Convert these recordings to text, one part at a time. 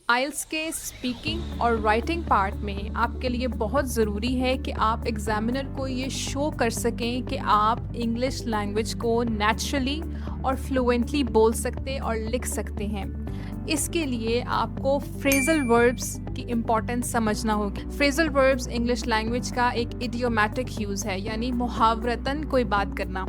आइल्स के स्पीकिंग और writing part में आपके लिए बहुत ज़रूरी है कि आप एग्ज़ामिनर को ये शो कर सकें कि आप इंग्लिश लैंग्वेज को नेचुरली और फ्लुएंटली बोल सकते और लिख सकते हैं। इसके लिए आपको फ्रेजल वर्ब्स की इम्पोर्टेंस समझना होगी। फ्रेजल वर्ब्स इंग्लिश लैंग्वेज का एक इडियोमैटिक यूज़ है, यानी मुहावरतन कोई बात करना।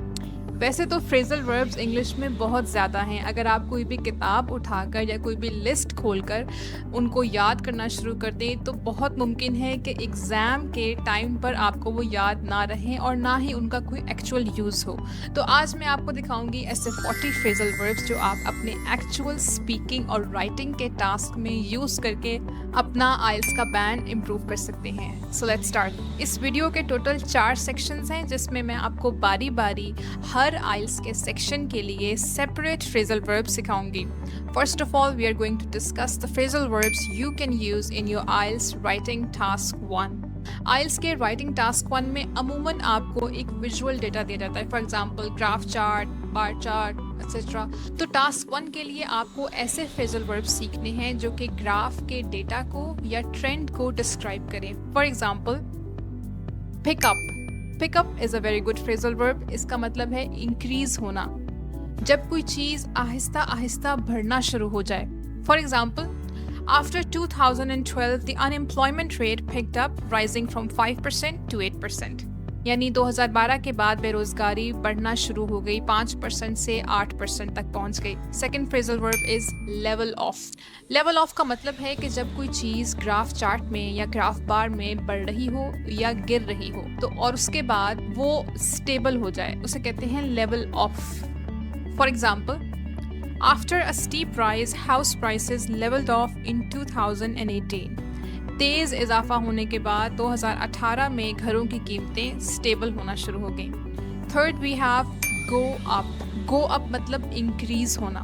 वैसे तो फ्रेजल वर्ब्स इंग्लिश में बहुत ज़्यादा हैं। अगर आप कोई भी किताब उठाकर या कोई भी लिस्ट खोलकर उनको याद करना शुरू कर दें तो बहुत मुमकिन है कि एग्ज़ाम के टाइम पर आपको वो याद ना रहें और ना ही उनका कोई एक्चुअल यूज़ हो। तो आज मैं आपको दिखाऊंगी ऐसे 40 फ्रेजल वर्ब्स जो आप अपने एक्चुअल स्पीकिंग और राइटिंग के टास्क में यूज़ करके अपना आइल्स का बैंड इम्प्रूव कर सकते हैं। So let's start. इस वीडियो के टोटल 4 सेक्शंस हैं जिसमें मैं आपको बारी बारी हर आइल्स के सेक्शन के लिए सेपरेट फ्रेजल वर्ब्स सिखाऊंगी। First of all, we are going to discuss the phrasal verbs you can use in your IELTS writing task 1. IELTS के writing task 1 में अमूमन आपको एक विजुअल डेटा दिया जाता है, for example graph chart, bar chart etcetera. तो task 1 के लिए आपको ऐसे फ्रेजल वर्ब्स सीखने हैं जो कि ग्राफ के डेटा को या ट्रेंड को डिस्क्राइब करें। For example pickup. Pickup is a very good phrasal verb. इसका मतलब है इंक्रीज होना, जब कोई चीज़ आहिस्ता आहिस्ता बढ़ना शुरू हो जाए। For example, after 2012 the unemployment rate picked up, rising from 5% to 8%। यानी 2012 के बाद बेरोजगारी बढ़ना शुरू हो गई, 5% से 8% तक पहुंच गई। Second phrasal verb is level of. Level of का मतलब है कि जब कोई चीज़ ग्राफ चार्ट में या ग्राफ बार में बढ़ रही हो या गिर रही हो तो और उसके बाद वो स्टेबल हो जाए, उसे कहते हैं level off. For example, after a steep rise house prices levelled off in 2018। तेज़ इजाफा होने के बाद 2018 में घरों की कीमतें स्टेबल होना शुरू हो गई। Third we have go up. Go up मतलब इंक्रीज होना।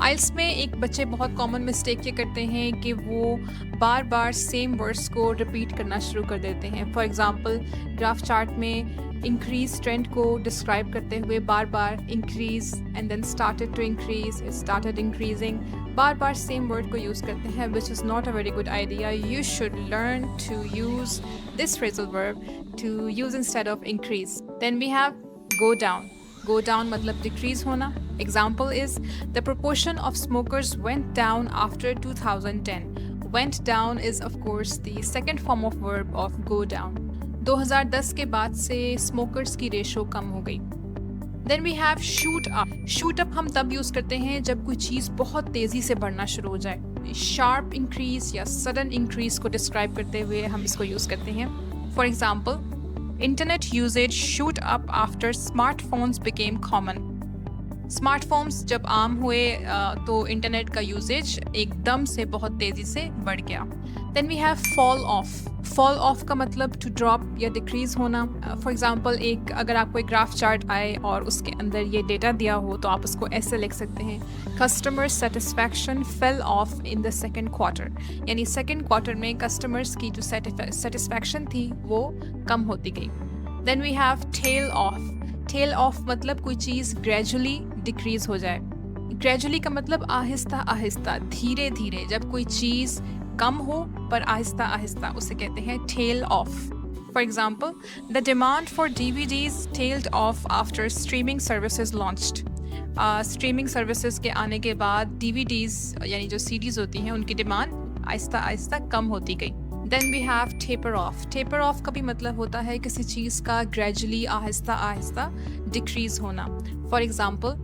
आइल्स में एक बच्चे बहुत कॉमन मिस्टेक ये करते हैं कि वो बार बार सेम वर्ड्स को रिपीट करना शुरू कर देते हैं। फॉर एग्जांपल, ग्राफ चार्ट में इंक्रीज ट्रेंड को डिस्क्राइब करते हुए बार बार increase and then started to increase, it started increasing, बार बार सेम वर्ड को यूज़ करते हैं, which is not a very good idea. You should learn to use this phrasal verb to use instead of increase. Then we have go down. Go down मतलब decrease होना। Example is the proportion of smokers went down after 2010. Went down is of course the second form of verb of go down. 2010 के बाद से smokers की ratio कम हो गई। Then we have shoot up. Shoot up हम तब use करते हैं जब कोई चीज़ बहुत तेज़ी से बढ़ना शुरू हो जाए। शार्प इंक्रीज या सडन इंक्रीज को डिस्क्राइब करते हुए हम इसको यूज़ करते हैं। For example, internet usage shoot up after smartphones became common. Smartphones जब आम हुए तो इंटरनेट का यूजेज एकदम से बहुत तेज़ी से बढ़ गया। Then we have fall off. Fall off का मतलब टू ड्रॉप या डिक्रीज होना। फॉर एग्जांपल, अगर आपको एक ग्राफ चार्ट आए और उसके अंदर ये डेटा दिया हो तो आप उसको ऐसे लिख सकते हैं, customer satisfaction fell off in the second quarter. यानी सेकेंड क्वार्टर में कस्टमर्स की जो सेटिस्फैक्शन थी वो कम होती गई। Then we have tail off. Tail off मतलब कोई चीज़ ग्रेजुअली डिक्रीज हो जाए। ग्रेजुअली का मतलब आहिस्ता आहिस्ता, धीरे धीरे, जब कोई चीज़ कम हो पर आहिस्ता आहिस्ता, उसे कहते हैं tail off. For example, the demand for DVDs tailed off after streaming services launched. Streaming services के आने के बाद DVDs यानी जो CDs होती हैं उनकी डिमांड आहिस्ता आहिस्ता कम होती गई। Then we have taper off. Taper off का भी मतलब होता है किसी चीज़ का ग्रेजुअली आहिस्ता आहिस्ता डिक्रीज होना। For example,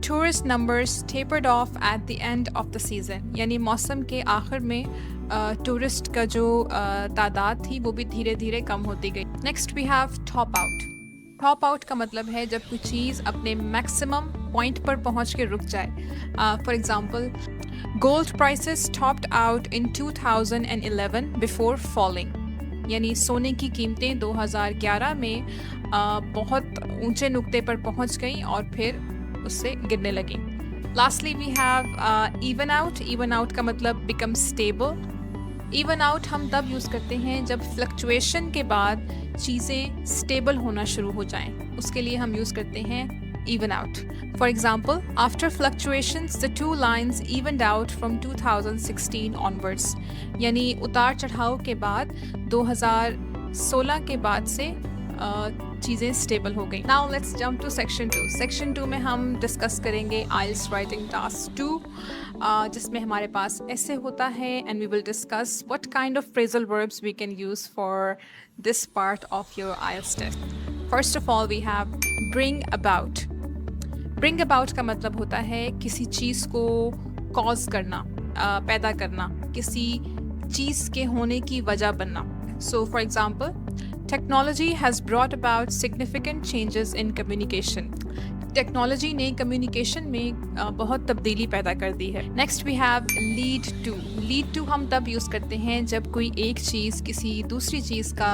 tourist numbers tapered of at the end of the season. यानी मौसम के आखिर में टूरिस्ट का जो तादाद थी वो भी धीरे धीरे कम होती गई। Next we have top out. Top out का मतलब है जब कोई चीज़ अपने मैक्सिमम पॉइंट पर पहुंच के रुक जाए। For example, gold prices topped out in 2011 before falling. यानी सोने की कीमतें 2011 में बहुत ऊंचे नुक्ते पर पहुंच गई और फिर उससे गिरने लगी। Lastly we have even out. Even out का मतलब बिकम स्टेबल। इवन आउट हम तब यूज़ करते हैं जब फ्लक्चुएशन के बाद चीज़ें स्टेबल होना शुरू हो जाएं। उसके लिए हम यूज़ करते हैं even out. For example, after fluctuations, the two lines evened out from 2016 onwards. यानी उतार चढ़ाव के बाद 2016 के बाद से चीज़ें स्टेबल हो गई. Now let's jump to section 2. Section 2 में हम डिस्कस करेंगे आइल्स राइटिंग टास्क 2, जिसमें हमारे पास ऐसे होता है and we will discuss what kind of phrasal verbs we can use for this part of your IELTS test. First of all we have bring about. Bring about का मतलब होता है किसी चीज़ को कॉज करना, पैदा करना, किसी चीज़ के होने की वजह बनना. So for example, technology has brought about significant changes in communication. Technology ने कम्युनिकेशन में बहुत तब्दीली पैदा कर दी है. Next we have lead to. Lead to हम तब यूज़ करते हैं जब कोई एक चीज़ किसी दूसरी चीज़ का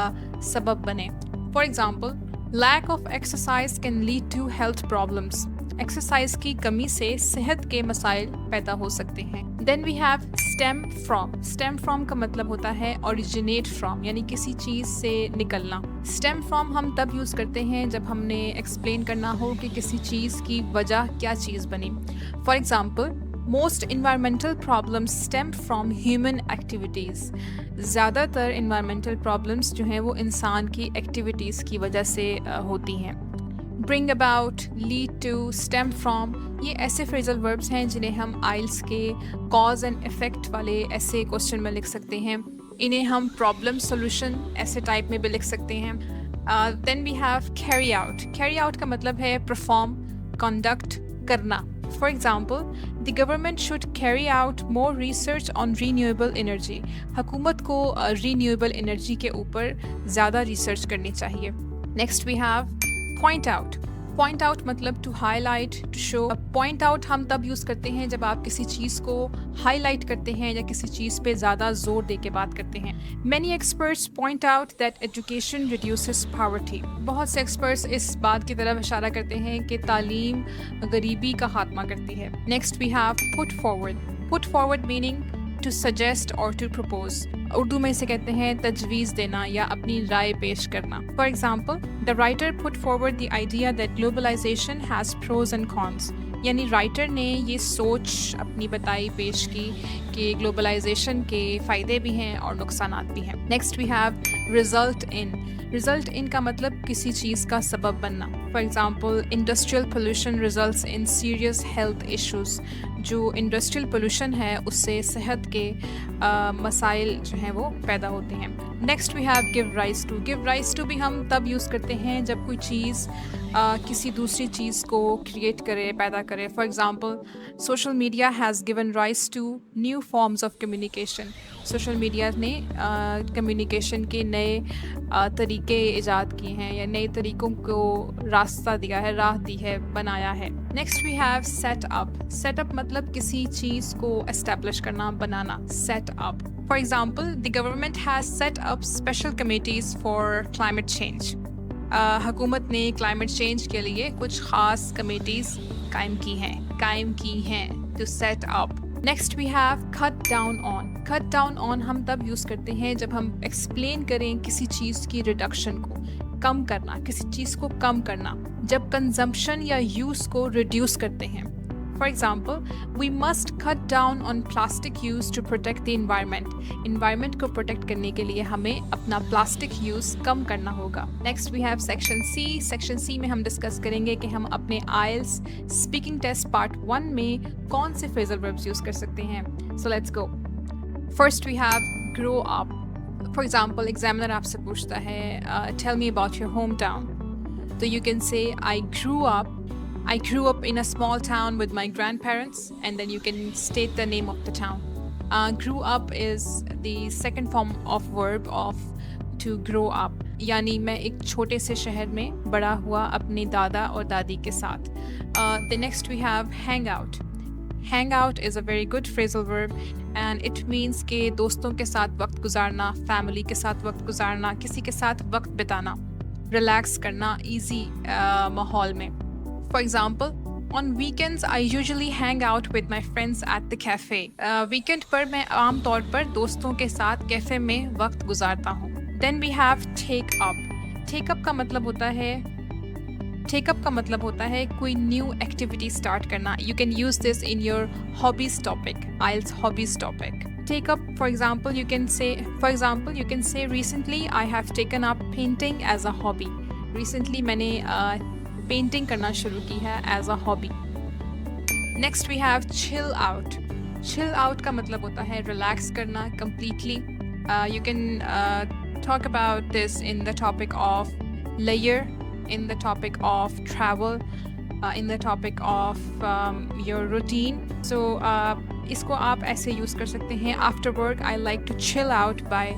सबब बने. For example, lack of exercise can lead to health problems. Exercise की कमी से सेहत के मसाइल पैदा हो सकते हैं. Then we have stem from. Stem from का मतलब होता है ओरिजिनेट फ्रॉम, यानी किसी चीज़ से निकलना. स्टेम फ्रॉम हम तब यूज़ करते हैं जब हमने एक्सप्लेन करना हो कि किसी चीज़ की वजह क्या चीज़ बनी. For example, most environmental problems stem from human activities. ज़्यादातर इन्वायरमेंटल प्रॉब्लम्स जो हैं वो इंसान की एक्टिविटीज़ की वजह से होती हैं. Bring about, lead to, stem from, ये ऐसे फ्रेजल वर्ब्स हैं जिन्हें हम आइल्स के कॉज एंड इफ़ेक्ट वाले ऐसे क्वेश्चन में लिख सकते हैं. इन्हें हम प्रॉब्लम सोल्यूशन ऐसे टाइप में भी लिख सकते हैं. Then we have carry out. Carry out का मतलब है परफॉर्म, कंडक्ट करना. For example, the government should carry out more research on renewable energy. हुकूमत को रीन्यूएबल एनर्जी के ऊपर ज़्यादा रिसर्च करनी चाहिए. Next we have point out. Point out मतलब to highlight, to show. Point out हम तब यूज़ करते हैं जब आप किसी चीज़ को हाईलाइट करते हैं या किसी चीज़ पे ज़्यादा जोर दे के बात करते हैं. Many experts point out that education reduces poverty. बहुत से एक्सपर्ट्स इस बात की तरफ इशारा करते हैं कि तालीम गरीबी का खात्मा करती है. Next we have put forward. Put forward meaning to suggest और टू प्रपोज. उर्दू में इसे कहते हैं तजवीज़ देना या अपनी राय पेश करना. For example, the writer put forward the idea that globalization has pros and cons. यानी राइटर ने ये सोच अपनी बताई, पेश की कि ग्लोबलाइजेशन के फ़ायदे भी हैं और नुकसानात भी हैं. Next we have result in. Result in का मतलब किसी चीज़ का सबब बनना. For example, industrial pollution results in serious health issues. जो इंडस्ट्रियल पोल्यूशन है उससे सेहत के मसाइल जो हैं वो पैदा होते हैं. Next we have give rise to. Give rise to भी हम तब यूज़ करते हैं जब कोई चीज़ किसी दूसरी चीज़ को क्रिएट करे, पैदा करे. For example, social media has given rise to new forms of communication. Social media ने कम्युनिकेशन के नए तरीके ईजाद किए हैं या नए तरीक़ों को रास्ता दिया है, राह दी है, बनाया है. Next we have set up. Set up मतलब किसी चीज़ को एस्टेब्लिश करना, बनाना. Set up. For example, the government has set up special committees for climate change. हुकूमत ने क्लाइमेट चेंज के लिए कुछ ख़ास कमेटीज़ कायम की हैं to set up. Next we have cut down on. Cut down on हम तब यूज़ करते हैं जब हम एक्सप्लेन करें किसी चीज़ की रिडक्शन को, कम करना, किसी चीज़ को कम करना, जब कंजम्पशन या यूज़ को रिड्यूस करते हैं. For example, we must cut down on plastic use to protect the environment. Environment को प्रोटेक्ट करने के लिए हमें अपना प्लास्टिक यूज़ कम करना होगा. Next we have section C. Section C में हम डिस्कस करेंगे कि हम अपने आइल्स स्पीकिंग टेस्ट पार्ट 1 में कौन से फ्रेजल वर्ब्स यूज़ कर सकते हैं. So let's go. First we have grow up. For example, examiner आपसे पूछता है tell me about your home town. तो you can say I grew up in a small town with my grandparents, and then you can state the name of the town. Grew up is the second form of verb of to grow up. यानी मैं एक छोटे से शहर में बड़ा हुआ अपने दादा और दादी के साथ. The next we have hang out. Hang out is a very good phrasal verb and it means कि दोस्तों के साथ वक्त गुजारना, फैमिली के साथ वक्त गुजारना, किसी के साथ वक्त बिताना, रिलैक्स करना easy माहौल में. For example, on weekends I usually hang out with my friends at the cafe. Weekend पर मैं आम तौर पर दोस्तों के साथ कैफ़े में वक्त गुजारता हूँ. Then we have take up. Take up का मतलब होता है टेक अप का मतलब होता है कोई न्यू एक्टिविटी स्टार्ट करना. You can use this in your hobbies topic, IELTS hobbies topic. Take up, for example, you can say recently I have taken up painting as a hobby. Recently मैंने painting करना शुरू की है as a hobby. Next we have chill out. Chill out का मतलब होता है relax करना completely. You can talk about this in the topic of layer, in the topic of travel, in the topic of your routine. So इसको आप ऐसे use कर सकते हैं. After work I like to chill out by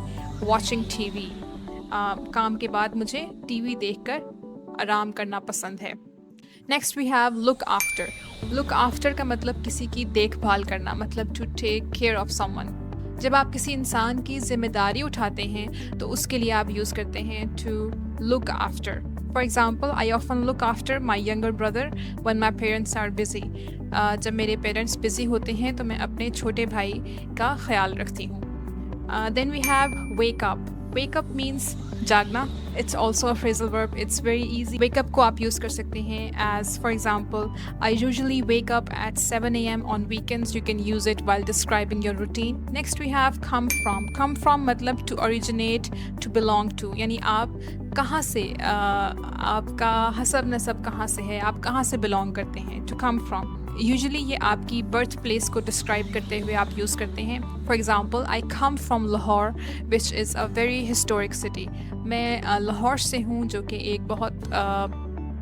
watching TV. काम के बाद मुझे टीवी देखकर आराम करना पसंद है. Next we have look after. Look after का मतलब किसी की देखभाल करना, मतलब to take care of someone. जब आप किसी इंसान की जिम्मेदारी उठाते हैं तो उसके लिए आप यूज़ करते हैं to look after. For example, I often look after my younger brother when my parents are busy. जब मेरे पेरेंट्स बिजी होते हैं तो मैं अपने छोटे भाई का ख्याल रखती हूँ. Then we have wake up. Wake up means जागना. It's also a phrasal verb. It's very easy. Wake up को आप यूज़ कर सकते हैं as, for example, I usually wake up at 7 a.m. on weekends. You can use it while describing your routine. Next we have come from. Come from मतलब to originate, to belong to. यानी आप कहाँ से, आपका हसब नसब कहाँ से है, आप कहाँ से बिलोंग करते हैं. To come from. यूजुअली ये आपकी बर्थ प्लेस को डिस्क्राइब करते हुए आप यूज़ करते हैं. For example, I come from Lahore which is a very historic city. मैं लाहौर से हूँ जो कि एक बहुत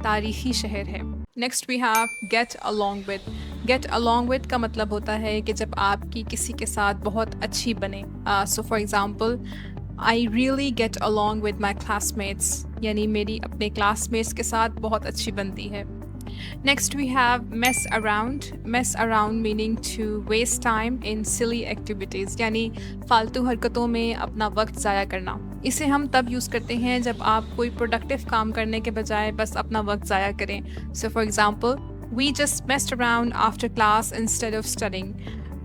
तारीख़ी शहर है. Next we have get along with. Get along with का मतलब होता है कि जब आपकी किसी के साथ बहुत अच्छी बने. So for example, I really get along with my classmates, यानी मेरी अपने क्लासमेट्स के साथ बहुत अच्छी बनती है. Next we have mess around. Mess around meaning to waste time in silly activities, यानी फालतू हरकतों में अपना वक्त ज़ाया करना. इसे हम तब यूज़ करते हैं जब आप कोई प्रोडक्टिव काम करने के बजाय बस अपना वक्त ज़ाया करें. So for example, we just messed around after class instead of studying.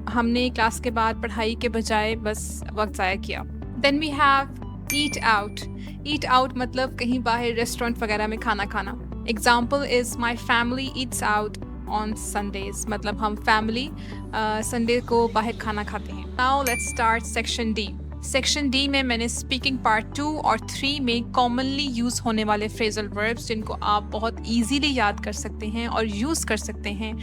हमने क्लास के बाद पढ़ाई के बजाय बस वक्त ज़ाया किया. Then we have eat out. Eat out मतलब कहीं बाहर रेस्टोरेंट वगैरह में खाना खाना. Example is my family eats out on Sundays. मतलब हम फैमिली संडे को बाहर खाना खाते हैं. Now let's start section D. Section D में मैंने स्पीकिंग पार्ट 2 और 3 में कॉमनली यूज़ होने वाले फ्रेजल वर्ब्स जिनको आप बहुत इजीली याद कर सकते हैं और यूज़ कर सकते हैं,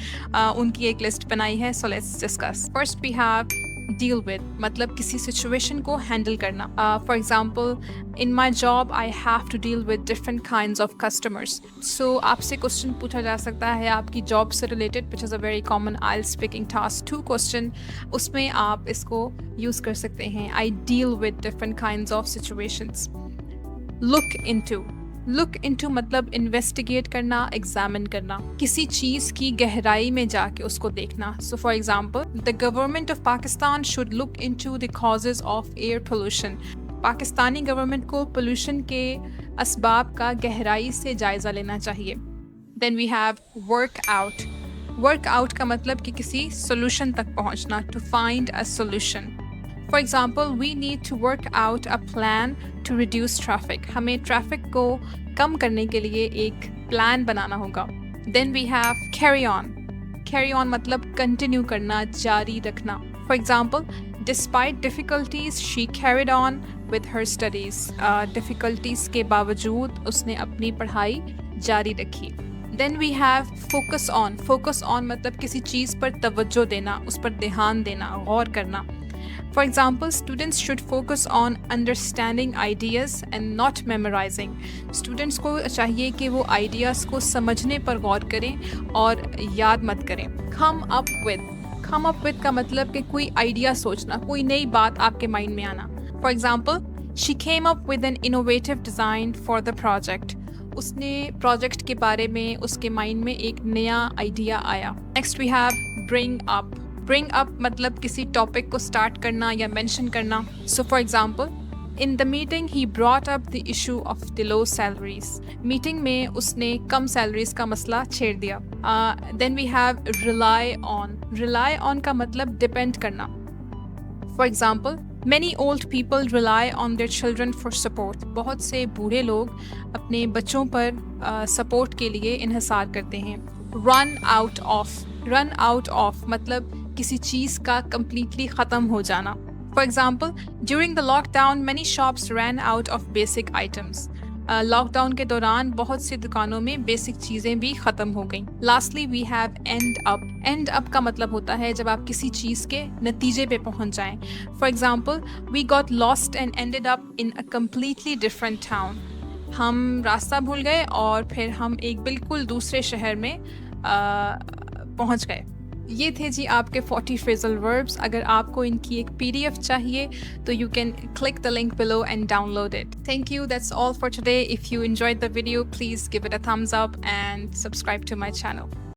उनकी एक लिस्ट बनाई है. So let's discuss. First we have deal with, मतलब किसी सिचुएशन को हैंडल करना. For example, in my job I have to deal with different kinds of customers. So आपसे क्वेश्चन पूछा जा सकता है आपकी जॉब से related, which is a very common आइल स्पीकिंग टास्क 2 क्वेश्चन. उसमें आप इसको यूज़ कर सकते हैं. I deal with different kinds of situations. Look into. Look into मतलब इन्वेस्टिगेट करना, एग्जामिन करना, किसी चीज़ की गहराई में जाके उसको देखना. So for example, the government of Pakistan should look into the causes of air pollution. Pakistani government को पोल्यूशन के असबाब का गहराई से जायज़ा लेना चाहिए. Then we have work out. Work out का मतलब कि किसी सोल्यूशन तक पहुंचना, to find a solution. For example, we need to work out a plan to reduce traffic. हमें ट्रैफिक को कम करने के लिए एक प्लान बनाना होगा. Then we have carry on. Carry on मतलब कंटिन्यू करना, जारी रखना. For example, despite difficulties she carried on with her studies. Difficulties के बावजूद उसने अपनी पढ़ाई जारी रखी. Then we have focus on. Focus on मतलब किसी चीज़ पर तवज्जो देना, उस पर ध्यान देना, गौर करना. For example, students should focus on understanding ideas and not memorizing. Students को चाहिए कि वो ideas को समझने पर गौर करें और याद मत करें. Come up with. Come up with का मतलब कि कोई idea सोचना, कोई नई बात आपके mind में आना. For example, she came up with an innovative design for the project. उसने project के बारे में उसके mind में एक नया idea आया. Next we have bring up. Bring up मतलब किसी टॉपिक को स्टार्ट करना या मेंशन करना. So for example, in the meeting he brought up the issue of the low salaries. Meeting में उसने कम सैलरीज का मसला छेड़ दिया. Then we have rely on. Rely on का मतलब डिपेंड करना. For example, Many old people rely on their children for support. बहुत से बूढ़े लोग अपने बच्चों पर सपोर्ट के लिए इन्हिसार करते हैं. Run out of. Run out of मतलब किसी चीज़ का completely ख़त्म हो जाना. For example, during the lockdown, many shops ran out of basic items. Lockdown के दौरान बहुत सी दुकानों में बेसिक चीज़ें भी ख़त्म हो गईं. Lastly, we have end up. End up का मतलब होता है जब आप किसी चीज़ के नतीजे पे पहुंच जाएं. For example, we got lost and ended up in a completely different town. हम रास्ता भूल गए और फिर हम एक बिल्कुल दूसरे शहर में पहुंच गए. ये थे जी आपके 40 phrasal verbs. अगर आपको इनकी एक PDF चाहिए तो you can click the link below and download it. Thank you. That's all for today. If you enjoyed the video, please give it a thumbs up and subscribe to my channel.